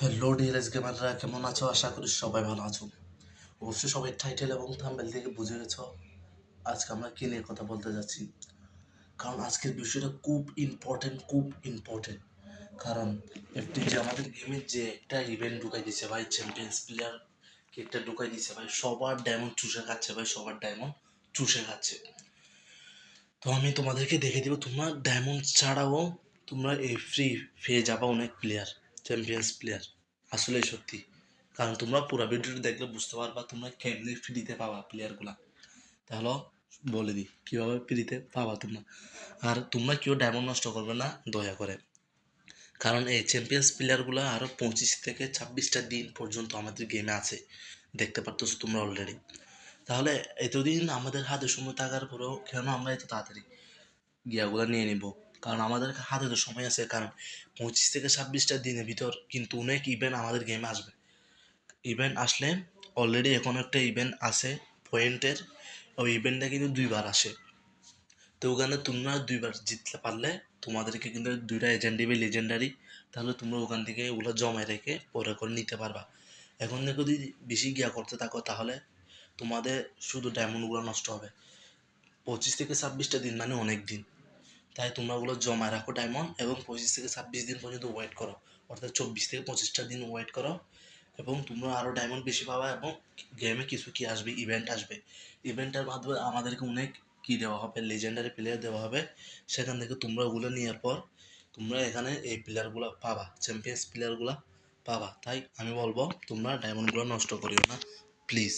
Hello DLS গেমাররা, কেমন আছো? আশা করি সবাই ভালো আছো। অবশ্যই সবাই টাইটেল এবং থাম্বনেল থেকে বুঝে গেছো আজকে আমরা কি নিয়ে কথা বলতে যাচ্ছি। কারণ আজকের বিষয়টা খুব ইম্পর্টেন্ট। কারণ এফটিজি আমাদের গেমের যে একটা ইভেন্ট ঢুকাই দিছে ভাই, চ্যাম্পিয়ন্স প্লেয়ার কে একটা ঢুকাই দিছে ভাই, সবার ডায়মন্ড চুষে খাচ্ছে ভাই, সবার ডায়মন্ড চুষে খাচ্ছে। তো আমি তোমাদেরকে দেখে দিব, তোমরা ডায়মন্ড ছাড়াও তোমরা এই ফ্রি পেয়ে যাবা অনেক প্লেয়ার, চ্যাম্পিয়ন্স প্লেয়ার। আসলেই সত্যি, কারণ তোমরা পুরো ভিডিওটা দেখলে বুঝতে পারবা তোমরা কেমনি ফ্রিতে পাবা প্লেয়ারগুলা। তাহলে বলে দিই কীভাবে ফ্রিতে পাবা তোমরা। আর তোমরা কেউ ডায়মন্ড নষ্ট করবে না দয়া করে, কারণ এই চ্যাম্পিয়ন্স প্লেয়ারগুলো আরও 25 থেকে 26টা দিন পর্যন্ত আমাদের গেমে আছে, দেখতে পারতেছো তোমরা অলরেডি। তাহলে এতদিন আমাদের হাতে সময় থাকার পরেও কেন আমরা এত তাড়াতাড়ি গিয়াগুলো নিয়ে নিব? কারণ আমাদের হাতে তো সময় আছে, কারণ 25 থেকে 26টা দিনের ভিতর কিন্তু অনেক ইভেন্ট আমাদের গেমে আসবে। ইভেন্ট আসলে অলরেডি এখন একটা ইভেন্ট আছে পয়েন্টের, ওই ইভেন্টটা কিন্তু 2বার আসে। তো ওখানে তোমরা 2বার জিততে পারলে তোমাদেরকে কিন্তু 2টা এজেন্ট দিবে লেজেন্ডারি। তাহলে তোমরা ওখান থেকে ওগুলো জমায় রেখে পরে করে নিতে পারবা। এখন দেখো যদি বেশি গিয়া করতে থাকো তাহলে তোমাদের শুধু ডায়মন্ডগুলো নষ্ট হবে। 25 থেকে 26টা দিন মানে অনেক দিন। তাই তোমরা ওগুলো জমা রাখো ডায়মন্ড, এবং 25 থেকে 26 দিন পর্যন্ত ওয়েট করো, অর্থাৎ 24 থেকে 25টা দিন ওয়েট করো। এবং তোমরা আরও ডায়মন্ড বেশি পাবা, এবং গেমে কিছু কি আসবে, ইভেন্ট আসবে। ইভেন্টের মাধ্যমে আমাদেরকে অনেক কি দেওয়া হবে, লেজেন্ডারি প্লেয়ার দেওয়া হবে। সেখান থেকে তোমরা ওগুলো নেওয়ার পর তোমরা এখানে এই প্লেয়ারগুলো পাবা, চ্যাম্পিয়ন্স প্লেয়ারগুলো পাবা। তাই আমি বলবো তোমরা ডায়মন্ডগুলো নষ্ট করিও না প্লিজ।